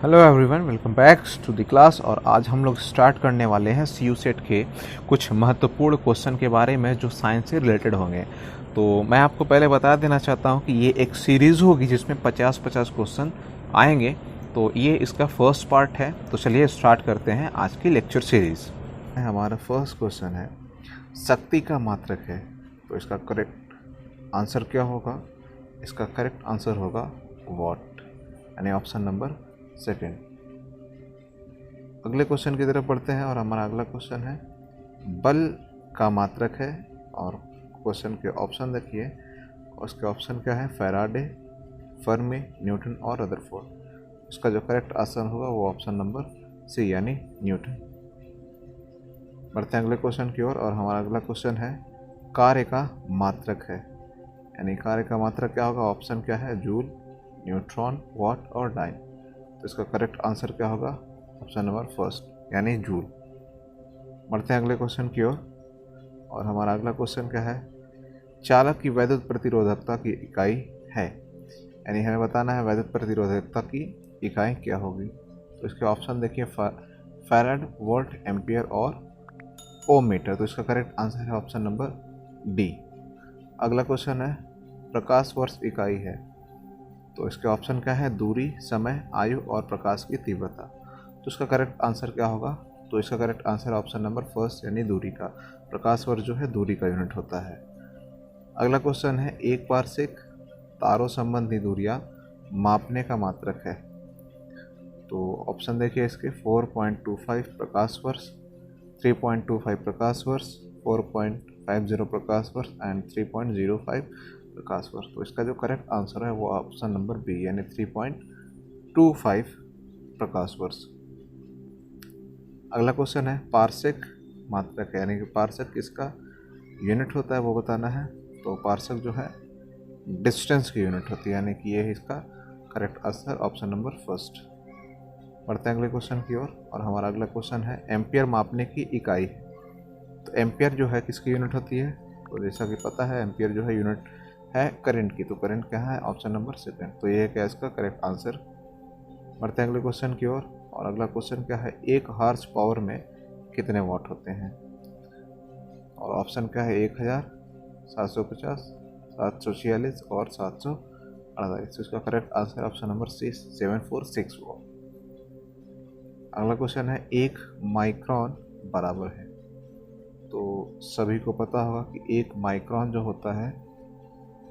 Hello everyone, welcome back to the class. और आज हम लोग स्टार्ट करने वाले हैं सी यू सेट के कुछ महत्वपूर्ण क्वेश्चन के बारे में जो साइंस से रिलेटेड होंगे। तो मैं आपको पहले बता देना चाहता हूं कि ये एक सीरीज़ होगी जिसमें 50-50 क्वेश्चन आएंगे। तो ये इसका फर्स्ट पार्ट है। तो चलिए स्टार्ट करते हैं आज की लेक्चर सीरीज़। हमारा फर्स्ट क्वेश्चन है, शक्ति का मात्रक है, तो इसका करेक्ट आंसर क्या होगा? इसका करेक्ट आंसर होगा वॉट, यानी ऑप्शन नंबर सेकेंड। अगले क्वेश्चन की तरफ बढ़ते हैं और हमारा अगला क्वेश्चन है, बल का मात्रक है। और क्वेश्चन के ऑप्शन देखिए, उसके ऑप्शन क्या है? फैराडे, फर्मी, न्यूटन और रदरफोर्ड। उसका जो करेक्ट आंसर होगा वो ऑप्शन नंबर सी, यानी न्यूटन। बढ़ते हैं अगले क्वेश्चन की ओर और हमारा अगला क्वेश्चन है, कार्य का मात्रक है, यानी कार्य का मात्रक क्या होगा? ऑप्शन क्या है? जूल, न्यूट्रॉन, वाट और डाइन। तो इसका करेक्ट आंसर क्या होगा? ऑप्शन नंबर फर्स्ट, यानी जूल। बढ़ते हैं अगले क्वेश्चन की ओर और हमारा अगला क्वेश्चन क्या है? चालक की वैद्युत प्रतिरोधकता की इकाई है, यानी हमें बताना है वैद्युत प्रतिरोधकता की इकाई क्या होगी। तो इसके ऑप्शन देखिए, फैराड, वोल्ट, एम्पियर और ओम मीटर। तो इसका करेक्ट आंसर है ऑप्शन नंबर डी। अगला क्वेश्चन है, प्रकाश वर्ष इकाई है, तो इसके ऑप्शन क्या है? दूरी, समय, आयु और प्रकाश की तीव्रता। तो इसका करेक्ट आंसर क्या होगा? तो इसका correct answer option number first, यानी दूरी का। प्रकाश वर्ष जो है दूरी का यूनिट होता है। अगला क्वेश्चन है, एक पारसिक तारों संबंधी दूरियां मापने का मात्रक है। तो ऑप्शन देखिए इसके, 4.25 प्रकाश वर्ष, 3.25 प्रकाश वर्ष, 4.50 प्रकाश वर्ष एंड 3.05 प्रकाश वर्ष। तो इसका जो करेक्ट आंसर है वो ऑप्शन नंबर बी, यानी 3.25 प्रकाश वर्ष। अगला क्वेश्चन है, पारसेक मात्रक है, यानी कि पारसेक किसका यूनिट होता है वो बताना है। तो पारसेक जो है डिस्टेंस की यूनिट होती है, यानी कि ये है इसका correct answer, option number first. बढ़ते हैं अगले क्वेश्चन की ओर और हमारा अगला क्वेश्चन है, एम्पियर मापने की इकाई है। तो एम्पियर जो है किसकी यूनिट होती है? तो जैसा कि पता है एम्पियर जो है यूनिट है करंट की। तो करंट क्या है? Option number second. तो ये है क्या इसका करेक्ट आंसर। बढ़ते हैं अगले क्वेश्चन की ओर और अगला क्वेश्चन क्या है, एक हॉर्स पावर में कितने वाट होते हैं? और ऑप्शन क्या है? 1000, 750, 746 और 748। तो इसका correct answer option number C, 746 watt. अगला क्वेश्चन है, एक माइक्रोन बराबर है। तो सभी को पता होगा कि एक माइक्रोन जो होता है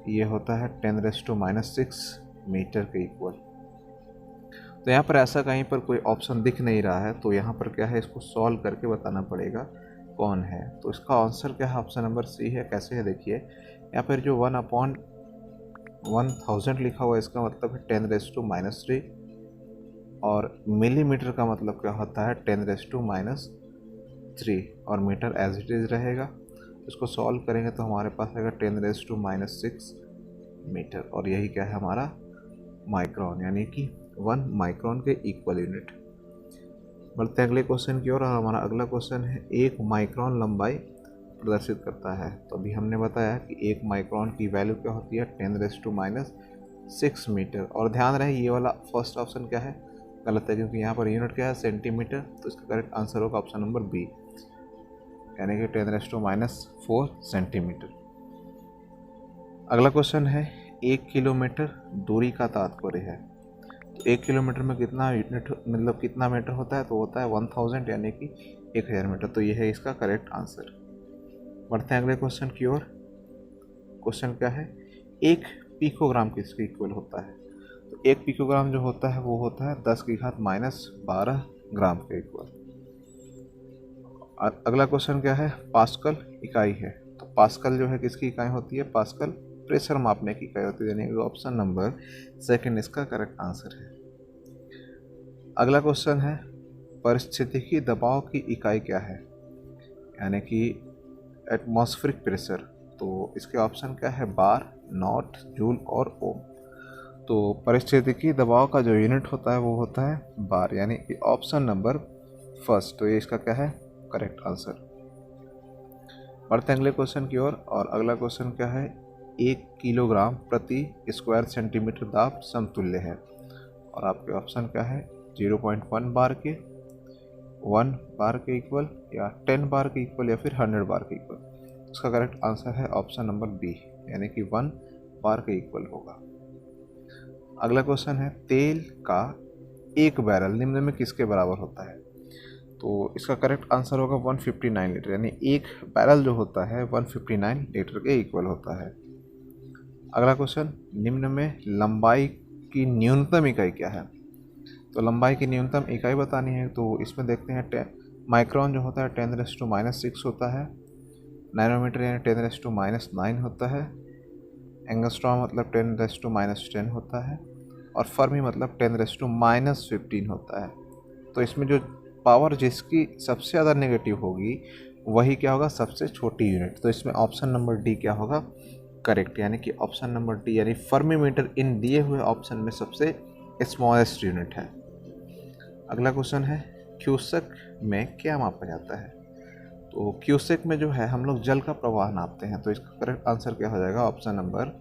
ये होता है 10⁻⁻⁶ मीटर के इक्वल। तो यहाँ पर ऐसा कहीं पर कोई ऑप्शन दिख नहीं रहा है, तो यहाँ पर क्या है, इसको सॉल्व करके बताना पड़ेगा कौन है। तो इसका आंसर क्या है? ऑप्शन नंबर सी है। कैसे है देखिए, यहाँ पर जो 1/1000 लिखा हुआ है इसका मतलब है 10⁻³ और मिलीमीटर का मतलब क्या होता है? 10⁻³ और मीटर एज इट इज़ रहेगा। इसको सॉल्व करेंगे तो हमारे पास आएगा 10⁻⁶ मीटर, और यही क्या है हमारा माइक्रोन, यानी कि 1 माइक्रोन के इक्वल यूनिट। बढ़ते हैं अगले क्वेश्चन की ओर और हमारा अगला क्वेश्चन है, एक माइक्रोन लंबाई प्रदर्शित करता है। तो अभी हमने बताया कि एक माइक्रोन की वैल्यू क्या होती है? 10⁻⁶ मीटर। और ध्यान रहे ये वाला फर्स्ट ऑप्शन क्या है? गलत है, क्योंकि यहाँ पर यूनिट क्या है? सेंटीमीटर। तो इसका करेक्ट आंसर होगा ऑप्शन नंबर बी, यानी कि 10⁻⁴ सेंटीमीटर। अगला क्वेश्चन है, 1 किलोमीटर दूरी का तात्पर्य है। तो 1 किलोमीटर में कितना यूनिट मतलब कितना मीटर होता है? तो होता है 1000, यानी कि 1000 मीटर। तो ये है इसका करेक्ट आंसर। बढ़ते हैं अगले क्वेश्चन की ओर। क्वेश्चन क्या है, 1 पिकोग्राम किसके इक्वल होता है? तो 1 पिकोग्राम जो होता है वो होता है 10⁻⁻12 ग्राम के इक्वल। अगला क्वेश्चन क्या है, पास्कल इकाई है। तो पास्कल जो है किसकी इकाई होती है? पास्कल प्रेशर मापने की इकाई होती है, यानी ऑप्शन नंबर सेकंड इसका करेक्ट आंसर है। अगला क्वेश्चन है, परिस्थितिकी दबाव की इकाई क्या है? यानी कि एटमॉस्फेरिक प्रेशर। तो इसके ऑप्शन क्या है? बार, नॉट, जूल और ओम। तो परिस्थितिकी दबाव का जो यूनिट होता है वो होता है बार, यानी कि ऑप्शन नंबर फर्स्ट। तो ये इसका क्या है? Correct answer. बढ़ते हैं अगले क्वेश्चन की ओर और अगला क्वेश्चन क्या है, 1 किलोग्राम प्रति स्क्वायर सेंटीमीटर दाब समतुल्य है। और आपके ऑप्शन क्या है? 0.1 बार के, 1 बार के इक्वल, या 10 बार के इक्वल, या फिर 100 बार के इक्वल। इसका करेक्ट आंसर है ऑप्शन नंबर बी, यानी कि 1 बार के इक्वल होगा। अगला क्वेश्चन है, तेल का एक बैरल निम्न में किसके बराबर होता है? तो इसका करेक्ट आंसर होगा 159 लीटर, यानी एक बैरल जो होता है 159 लीटर के इक्वल होता है। अगला क्वेश्चन, निम्न में लंबाई की न्यूनतम इकाई क्या है? तो लंबाई की न्यूनतम इकाई बतानी है, तो इसमें देखते हैं माइक्रोन जो होता है 10⁻⁶ होता है, नैनोमीटर यानी 10⁻⁹ होता है, एंगस्ट्रॉम मतलब 10⁻10 होता है, और फर्मी मतलब 10⁻15 होता है। तो इसमें जो पावर जिसकी सबसे ज़्यादा नेगेटिव होगी वही क्या होगा, सबसे छोटी यूनिट। तो इसमें ऑप्शन नंबर डी क्या होगा, करेक्ट, यानी कि ऑप्शन नंबर डी यानी फर्मीमीटर इन दिए हुए ऑप्शन में सबसे स्मॉलेस्ट यूनिट है। अगला क्वेश्चन है, क्यूसेक में क्या मापा जाता है? तो क्यूसेक में जो है हम लोग जल का प्रवाह नापते हैं, तो इसका करेक्ट आंसर क्या हो जाएगा, ऑप्शन नंबर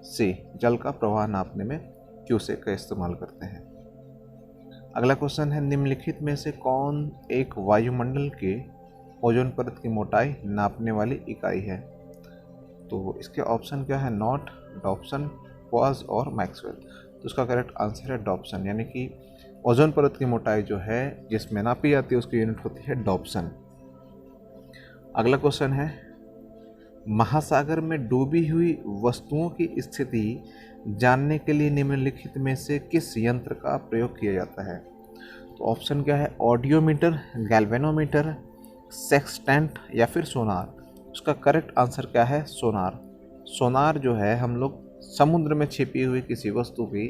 सी, जल का प्रवाह नापने में क्यूसेक का इस्तेमाल करते हैं। अगला क्वेश्चन है, निम्नलिखित में से कौन एक वायुमंडल के ओजोन परत की मोटाई नापने वाली इकाई है? तो इसके ऑप्शन क्या है, नॉट, डॉप्सन, क्वार्ट्ज और मैक्सवेल। तो इसका करेक्ट आंसर है डॉप्सन, यानी कि ओजोन परत की मोटाई जो है जिसमें नापी जाती है उसकी यूनिट होती है डॉप्सन। अगला क्वेश्चन है, महासागर में डूबी हुई वस्तुओं की स्थिति जानने के लिए निम्नलिखित में से किस यंत्र का प्रयोग किया जाता है? तो ऑप्शन क्या है, ऑडियोमीटर, गैल्वेनोमीटर, सेक्सटेंट या फिर सोनार। उसका करेक्ट आंसर क्या है, सोनार। सोनार जो है हम लोग समुद्र में छिपी हुई किसी वस्तु की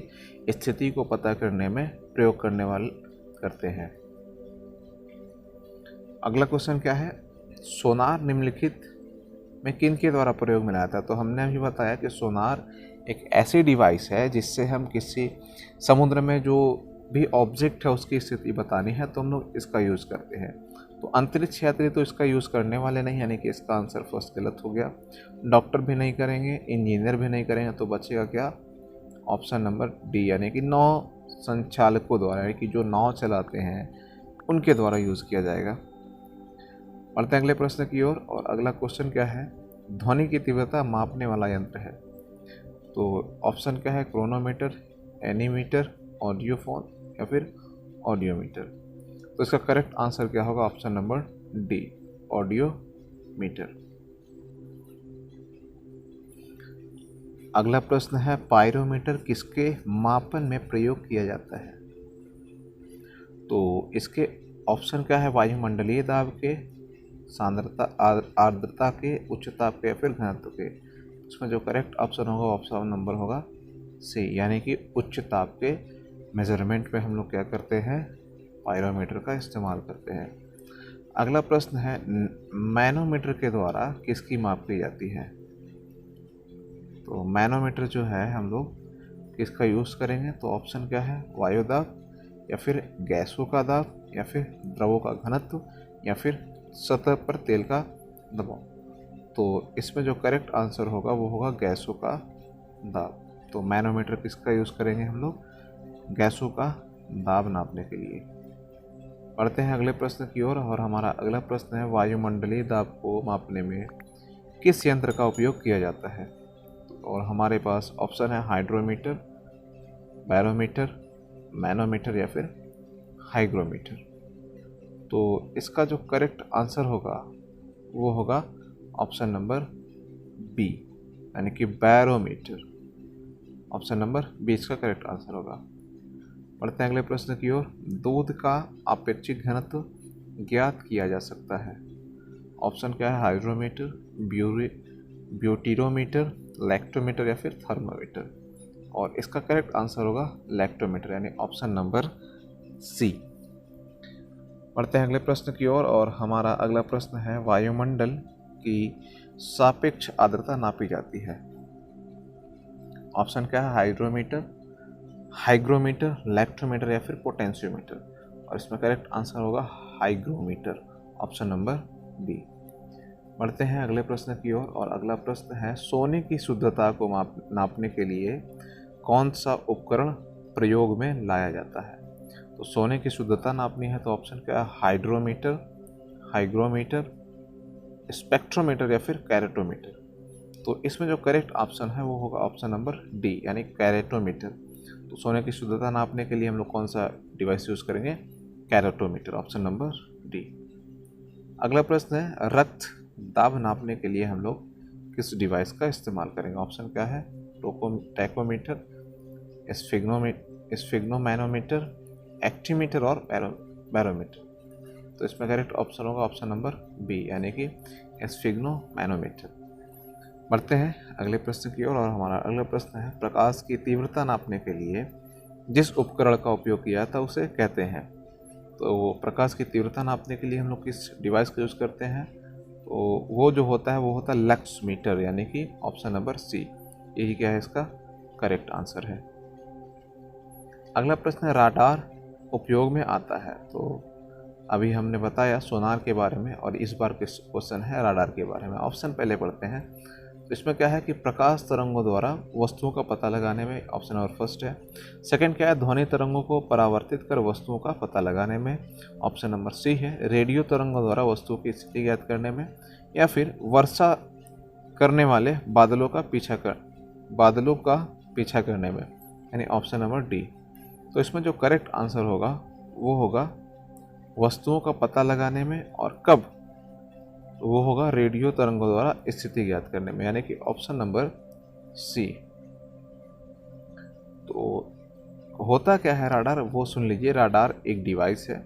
स्थिति को पता करने में प्रयोग करने वाले करते हैं। अगला क्वेश्चन क्या है, सोनार निम्नलिखित में किन के द्वारा प्रयोग में लाया था? तो हमने अभी बताया कि सोनार एक ऐसी डिवाइस है जिससे हम किसी समुद्र में जो भी ऑब्जेक्ट है उसकी स्थिति बतानी है तो हम लोग इसका यूज़ करते हैं। तो अंतरिक्ष यात्री तो इसका यूज़ करने वाले नहीं, यानी कि इसका आंसर फर्स्ट गलत हो गया। डॉक्टर भी नहीं करेंगे, इंजीनियर भी नहीं करेंगे, तो बचेगा क्या, ऑप्शन नंबर डी, यानी कि नाव संचालकों द्वारा, यानी कि जो नाव चलाते हैं उनके द्वारा यूज़ किया जाएगा। बढ़ते हैं अगले प्रश्न की ओर, और अगला क्वेश्चन क्या है, ध्वनि की तीव्रता मापने वाला यंत्र है। तो ऑप्शन क्या है, क्रोनोमीटर, एनीमीटर, ऑडियोफोन या फिर ऑडियोमीटर। तो इसका करेक्ट आंसर क्या होगा, ऑप्शन नंबर डी, ऑडियोमीटर। अगला प्रश्न है, पायरोमीटर किसके मापन में प्रयोग किया जाता है? तो इसके ऑप्शन क्या है, वायुमंडलीय दाब के, सांद्रता, आर्द्रता के, उच्च ताप के या फिर घनत्व के। इसमें जो करेक्ट ऑप्शन होगा ऑप्शन नंबर होगा सी, यानी कि उच्च ताप के मेजरमेंट में हम लोग क्या करते हैं, पायरोमीटर का इस्तेमाल करते हैं। अगला प्रश्न है, मैनोमीटर के द्वारा किसकी माप की जाती है? तो मैनोमीटर जो है हम लोग किसका यूज़ करेंगे? तो ऑप्शन क्या है, वायु दाब या फिर गैसों का दाब या फिर द्रवों का घनत्व या फिर सतह पर तेल का दबाव। तो इसमें जो करेक्ट आंसर होगा वो होगा गैसों का दाब। तो मैनोमीटर किसका यूज़ करेंगे हम लोग, गैसों का दाब नापने के लिए। पढ़ते हैं अगले प्रश्न की ओर, और हमारा अगला प्रश्न है, वायुमंडलीय दाब को मापने में किस यंत्र का उपयोग किया जाता है? और हमारे पास ऑप्शन है हाइड्रोमीटर, बैरोमीटर, मैनोमीटर या फिर हाइग्रोमीटर। तो इसका जो करेक्ट आंसर होगा वो होगा ऑप्शन नंबर बी, यानी कि बैरोमीटर। ऑप्शन नंबर बी इसका करेक्ट आंसर होगा। बढ़ते हैं अगले प्रश्न की ओर, दूध का अपेक्षित घनत्व ज्ञात किया जा सकता है। ऑप्शन क्या है, हाइड्रोमीटर, ब्यूटीरोमीटर, लैक्टोमीटर या फिर थर्मोमीटर। और इसका करेक्ट आंसर होगा लैक्टोमीटर, यानी ऑप्शन नंबर सी। बढ़ते हैं अगले प्रश्न की ओर, और हमारा अगला प्रश्न है, वायुमंडल की सापेक्ष आर्द्रता नापी जाती है। ऑप्शन क्या है, हाइड्रोमीटर, हाइग्रोमीटर, लैक्टोमीटर या फिर पोटेंशियोमीटर। और इसमें करेक्ट आंसर होगा हाइग्रोमीटर, ऑप्शन नंबर बी। बढ़ते हैं अगले प्रश्न की ओर, और अगला प्रश्न है, सोने की शुद्धता को नापने के लिए कौन सा उपकरण प्रयोग में लाया जाता है? तो सोने की शुद्धता नापनी है तो ऑप्शन क्या है, हाइड्रोमीटर, हाइग्रोमीटर, स्पेक्ट्रोमीटर या फिर कैरेटोमीटर। तो इसमें जो करेक्ट ऑप्शन है वो होगा ऑप्शन नंबर डी यानी कैरेटोमीटर। तो सोने की शुद्धता नापने के लिए हम लोग कौन सा डिवाइस यूज़ करेंगे, कैरेटोमीटर, ऑप्शन नंबर डी। अगला प्रश्न है रक्त दाब नापने के लिए हम लोग किस डिवाइस का इस्तेमाल करेंगे। ऑप्शन क्या है, टैकोमीटर, स्फिग्नोमैनोमीटर, एक्टीमीटर और बैरोमीटर। तो इसमें करेक्ट ऑप्शन होगा ऑप्शन नंबर बी यानी कि स्फिग्नोमैनोमीटर। बढ़ते हैं अगले प्रश्न की ओर और हमारा अगला प्रश्न है प्रकाश की तीव्रता नापने के लिए जिस उपकरण का उपयोग किया जाता है उसे कहते हैं। तो वो प्रकाश की तीव्रता नापने के लिए हम लोग किस डिवाइस का यूज़ करते हैं, तो वो जो होता है वो होता है लक्स मीटर यानी कि ऑप्शन नंबर सी, यही क्या है इसका करेक्ट आंसर है। अगला प्रश्न है राडार उपयोग में आता है। तो अभी हमने बताया सोनार के बारे में और इस बार क्वेश्चन है राडार के बारे में। ऑप्शन पहले पढ़ते हैं। तो इसमें क्या है कि प्रकाश तरंगों द्वारा वस्तुओं का पता लगाने में, ऑप्शन नंबर फर्स्ट है। सेकंड क्या है, ध्वनि तरंगों को परावर्तित कर वस्तुओं का पता लगाने में, ऑप्शन नंबर सी है। रेडियो तरंगों द्वारा वस्तुओं की स्थिति ज्ञात करने में, या फिर वर्षा करने वाले बादलों का पीछा करने में, यानी ऑप्शन नंबर डी। तो इसमें जो करेक्ट आंसर होगा वो होगा वस्तुओं का पता लगाने में, और कब, तो वो होगा रेडियो तरंगों द्वारा स्थिति ज्ञात करने में, यानी कि ऑप्शन नंबर सी। तो होता क्या है राडार, वो सुन लीजिए। राडार एक डिवाइस है,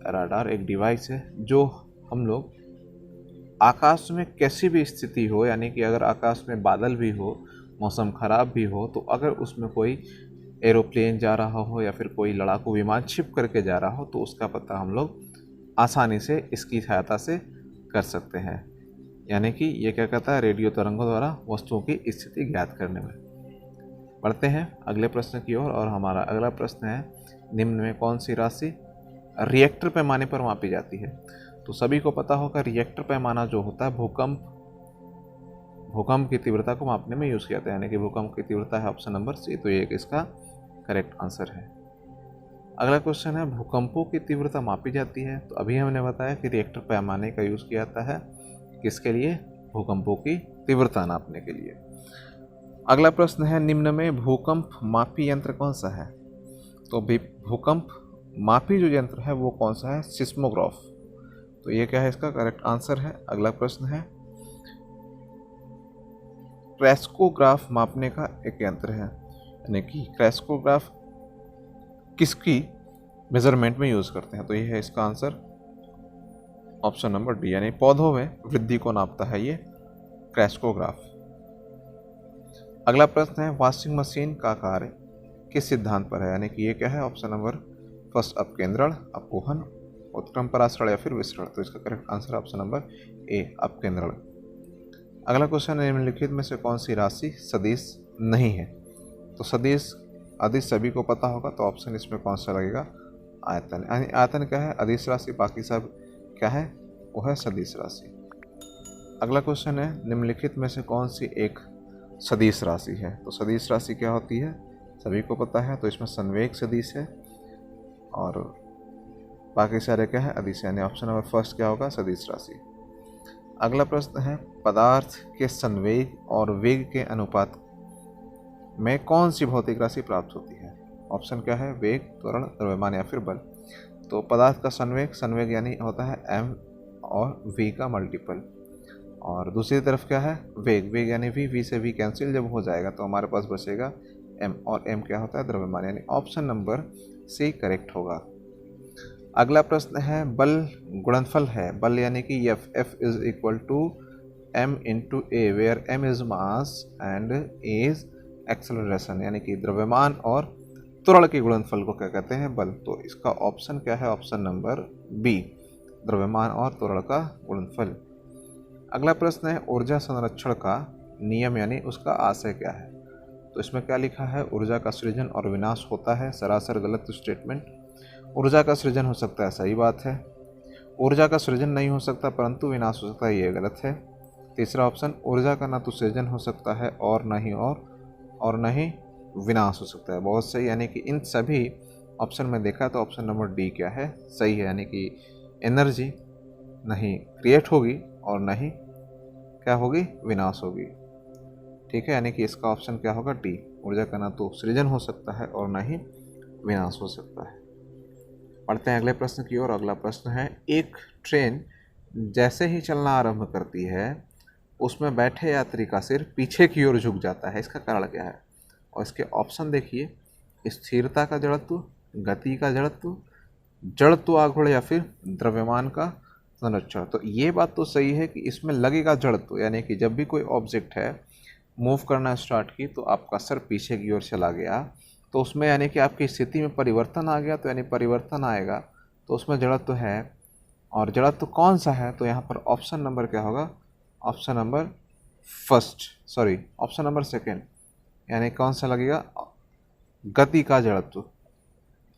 राडार एक डिवाइस है जो हम लोग आकाश में कैसी भी स्थिति हो, यानी कि अगर आकाश में बादल भी हो, मौसम खराब भी हो, तो अगर उसमें कोई एरोप्लेन जा रहा हो या फिर कोई लड़ाकू विमान छिप करके जा रहा हो, तो उसका पता हम लोग आसानी से इसकी सहायता से कर सकते हैं। यानी कि ये क्या कहता है, रेडियो तरंगों द्वारा वस्तुओं की स्थिति ज्ञात करने में। बढ़ते हैं अगले प्रश्न की ओर और हमारा अगला प्रश्न है निम्न में कौन सी राशि रिएक्टर पैमाने पर मापी जाती है। तो सभी को पता होगा रिएक्टर पैमाना जो होता है भूकंप की तीव्रता को मापने में यूज़ किया जाता है, यानी कि भूकंप की तीव्रता है ऑप्शन नंबर सी। तो ये इसका करेक्ट आंसर है। अगला क्वेश्चन है भूकंपों की तीव्रता मापी जाती है। तो अभी हमने बताया कि रिएक्टर पैमाने का यूज़ किया जाता है किसके लिए, भूकंपों की तीव्रता नापने के लिए। अगला प्रश्न है निम्न में भूकंप मापी यंत्र कौन सा है। तो भूकंप मापी जो यंत्र है वो कौन सा है, सिस्मोग्राफ। तो ये क्या है, इसका करेक्ट आंसर है। अगला प्रश्न है क्रेस्कोग्राफ मापने का एक यंत्र है, यानी कि क्रेस्कोग्राफ किसकी मेजरमेंट में यूज़ करते हैं। तो ये है इसका आंसर ऑप्शन नंबर डी, यानी पौधों में वृद्धि को नापता है ये क्रेस्कोग्राफ। अगला प्रश्न है वॉशिंग मशीन का कार्य किस सिद्धांत पर है, यानी कि ये क्या है, ऑप्शन नंबर फर्स्ट अपकेंद्रण, अपवहन, उत्क्रम परासरण या फिर विसरण। तो इसका correct answer option number A, अपकेंद्रण। अगला क्वेश्चन है निम्नलिखित में से कौन सी राशि सदिश नहीं है। तो सदिश अदिश सभी को पता होगा, तो ऑप्शन इसमें कौन सा लगेगा, आयतन। यानी आयतन क्या है, अदिश राशि, बाकी सब क्या है, वो है सदिश राशि। अगला क्वेश्चन है निम्नलिखित में से कौन सी एक सदिश राशि है। तो सदिश राशि क्या होती है, सभी को पता है। तो इसमें संवेग सदिश है और बाकी सारे क्या है, अदिश, यानी ऑप्शन नंबर फर्स्ट क्या होगा, सदिश राशि। अगला प्रश्न है पदार्थ के संवेग और वेग के अनुपात में कौन सी भौतिक राशि प्राप्त होती है। ऑप्शन क्या है, वेग, त्वरण, द्रव्यमान या फिर बल। तो पदार्थ का संवेग यानी होता है m और v का मल्टीपल, और दूसरी तरफ क्या है, वेग यानी v से v कैंसिल जब हो जाएगा तो हमारे पास बचेगा m, और m क्या होता है, द्रव्यमान, यानी ऑप्शन नंबर सी करेक्ट होगा। अगला प्रश्न है बल गुणनफल है, बल यानी कि F is equal to m into a, where m is mass and a is acceleration, यानी कि द्रव्यमान और त्वरण के गुणनफल को क्या कहते हैं, बल। तो इसका ऑप्शन क्या है, ऑप्शन नंबर बी, द्रव्यमान और त्वरण का गुणनफल। अगला प्रश्न है ऊर्जा संरक्षण का नियम यानी उसका आशय क्या है। तो इसमें क्या लिखा है, ऊर्जा का सृजन और विनाश होता है, सरासर गलत स्टेटमेंट। ऊर्जा का सृजन हो सकता है, सही बात है। ऊर्जा का सृजन नहीं हो सकता परंतु विनाश हो सकता है, ये गलत है। तीसरा ऑप्शन ऊर्जा का न तो सृजन हो सकता है और न ही विनाश हो सकता है, बहुत सही। यानी कि इन सभी ऑप्शन में देखा तो ऑप्शन नंबर डी क्या है, सही है, यानी कि एनर्जी नहीं क्रिएट होगी और नहीं क्या होगी, विनाश होगी। ठीक है, यानी कि इसका ऑप्शन क्या होगा, डी। ऊर्जा का ना तो सृजन हो सकता है और ना ही विनाश हो सकता है। पढ़ते हैं अगले प्रश्न की ओर। अगला प्रश्न है, एक ट्रेन जैसे ही चलना आरंभ करती है उसमें बैठे यात्री का सिर पीछे की ओर झुक जाता है, इसका कारण क्या है? और इसके ऑप्शन देखिए, स्थिरता का जड़त्व, गति का जड़त्व, जड़त्व आघूर्ण या फिर द्रव्यमान का संरक्षण। तो ये बात तो सही है कि इसमें लगेगा जड़त्व, यानी कि जब भी कोई ऑब्जेक्ट है मूव करना स्टार्ट की तो आपका सर पीछे की ओर चला गया, तो उसमें यानी कि आपकी स्थिति में परिवर्तन आ गया, तो यानी परिवर्तन आएगा तो उसमें जड़त्व है। और जड़त्व कौन सा है? तो यहाँ पर ऑप्शन नंबर क्या होगा, option number option number second, यानी कौन सा लगेगा, गति का जड़त्व।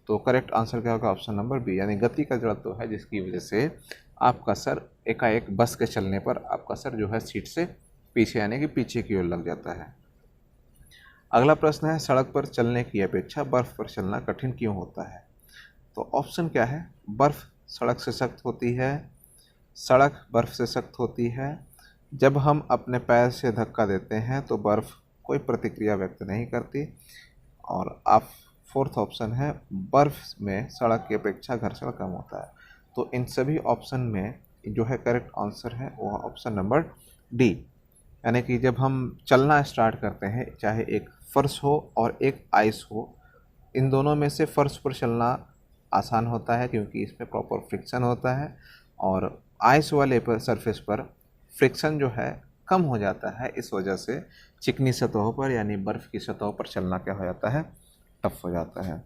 तो करेक्ट आंसर क्या होगा, ऑप्शन नंबर बी, यानी गति का जड़त्व है जिसकी वजह से आपका सर एकाएक बस के चलने पर आपका सर जो है सीट से पीछे यानी कि पीछे की ओर लग जाता है। अगला प्रश्न है, सड़क पर चलने की अपेक्षा बर्फ पर चलना कठिन क्यों होता है? तो ऑप्शन क्या है, बर्फ सड़क से सख्त होती है, सड़क बर्फ से सख्त होती है, जब हम अपने पैर से धक्का देते हैं तो बर्फ कोई प्रतिक्रिया व्यक्त नहीं करती, और आप फोर्थ ऑप्शन है, बर्फ में सड़क की अपेक्षा घर्षण कम होता है। तो इन सभी ऑप्शन में जो है करेक्ट आंसर है वो ऑप्शन नंबर डी, यानी कि जब हम चलना स्टार्ट करते हैं, चाहे एक फर्श हो और एक आइस हो, इन दोनों में से फर्श पर चलना आसान होता है क्योंकि इसमें प्रॉपर फ्रिक्शन होता है, और आइस वाले पर सरफेस पर फ्रिक्शन जो है कम हो जाता है, इस वजह से चिकनी सतहों पर यानी बर्फ़ की सतहों पर चलना क्या हो जाता है, टफ हो जाता है।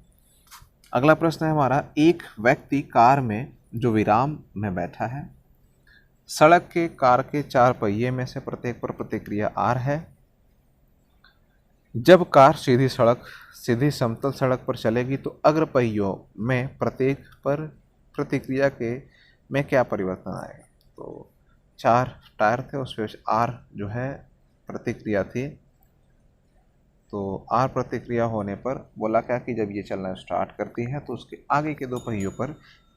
अगला प्रश्न है हमारा, एक व्यक्ति कार में जो विराम में बैठा है, सड़क के कार के 4 पहिए में से प्रत्येक पर प्रतिक्रिया आर है, जब कार सीधी समतल सड़क पर चलेगी तो अग्र पहियों में प्रत्येक पर प्रतिक्रिया के में क्या परिवर्तन आएगा? तो 4 टायर थे, उसमें आर जो है प्रतिक्रिया थी, तो आर प्रतिक्रिया होने पर बोला क्या कि जब ये चलना स्टार्ट करती है तो उसके आगे के 2 पहियों पर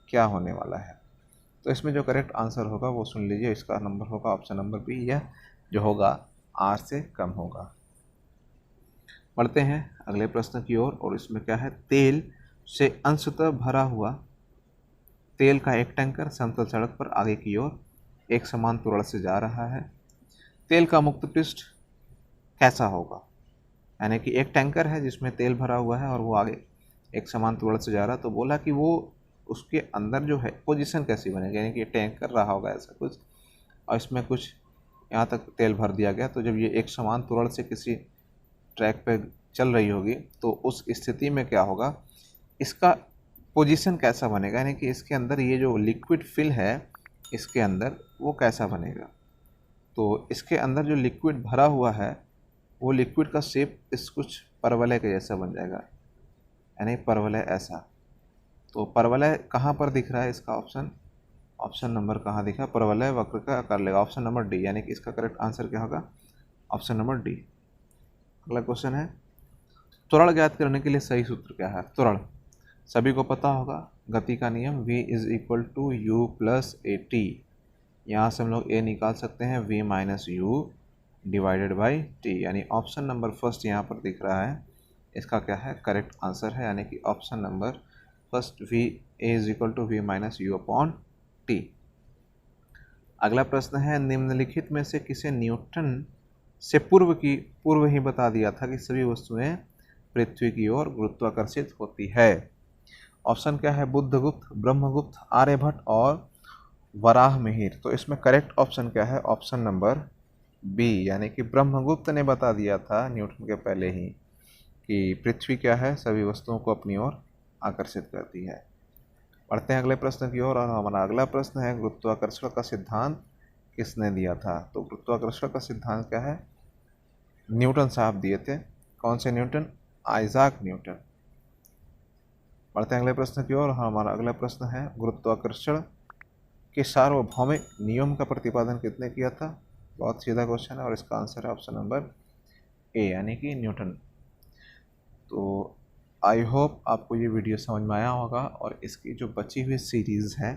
क्या होने वाला है? तो इसमें जो करेक्ट आंसर होगा वो सुन लीजिए, इसका नंबर होगा ऑप्शन नंबर बी, यह जो होगा आर से कम होगा। बढ़ते हैं अगले प्रश्न की ओर, और इसमें क्या है, तेल से अंशतः भरा हुआ तेल का एक टैंकर समतल सड़क पर आगे की ओर एक समान त्वरण से जा रहा है, तेल का मुक्त पृष्ठ कैसा होगा? यानी कि एक टैंकर है जिसमें तेल भरा हुआ है और वो आगे एक समान त्वरण से जा रहा है, तो बोला कि वो उसके अंदर जो है पोजीशन कैसी बनेगी, यानी कि टैंकर रहा होगा ऐसा कुछ, और इसमें कुछ यहाँ तक तेल भर दिया गया, तो जब ये एक समान त्वरण से किसी ट्रैक पे चल रही होगी तो उस स्थिति में क्या होगा, इसका पोजीशन कैसा बनेगा, यानी कि इसके अंदर ये जो लिक्विड फिल है इसके अंदर वो कैसा बनेगा? तो इसके अंदर जो लिक्विड भरा हुआ है वो लिक्विड का शेप इस कुछ परवलय के जैसा बन जाएगा, यानी परवलय ऐसा। तो परवलय कहाँ पर दिख रहा है, इसका ऑप्शन नंबर कहाँ दिखा, परवलय वक्र का कर लेगा, ऑप्शन नंबर डी, यानी कि इसका करेक्ट आंसर क्या होगा, ऑप्शन नंबर डी। अगला क्वेश्चन है, त्वरण ज्ञात करने के लिए सही सूत्र क्या है? त्वरण सभी को पता होगा, गति का नियम v is equal to u plus a t, यहाँ से हम लोग a निकाल सकते हैं v minus u divided by t, यानी ऑप्शन नंबर फर्स्ट यहाँ पर दिख रहा है, इसका क्या है करेक्ट आंसर है, यानी कि option number first v a is equal to v minus u upon t. अगला प्रश्न है, निम्नलिखित में से किसे न्यूटन से पूर्व ही बता दिया था कि सभी वस्तुएं पृथ्वी की ओर गुरुत्वाकर्षित होती है? ऑप्शन क्या है, बुद्धगुप्त, ब्रह्मगुप्त, आर्यभट्ट और वराह मिहिर। तो इसमें करेक्ट ऑप्शन क्या है, ऑप्शन नंबर बी, यानी कि ब्रह्मगुप्त ने बता दिया था न्यूटन के पहले ही कि पृथ्वी क्या है, सभी वस्तुओं को अपनी ओर आकर्षित करती है। बढ़ते हैं अगले प्रश्न की ओर, और हमारा अगला प्रश्न है, गुरुत्वाकर्षण का सिद्धांत किसने दिया था? तो गुरुत्वाकर्षण का सिद्धांत क्या है, न्यूटन साहब दिए थे। कौन से न्यूटन? Isaac Newton. बढ़ते हैं अगले प्रश्न की ओर, हमारा अगला प्रश्न है, गुरुत्वाकर्षण के सार्वभौमिक नियम का प्रतिपादन किसने किया था? बहुत सीधा क्वेश्चन है और इसका आंसर है ऑप्शन नंबर ए, यानी कि न्यूटन। तो आई होप आपको ये वीडियो समझ में आया होगा, और इसकी जो बची हुई सीरीज़ है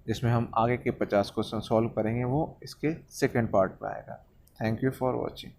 जिसमें हम आगे के 50 क्वेश्चन सॉल्व करेंगे वो इसके सेकंड पार्ट में आएगा। Thank you for watching.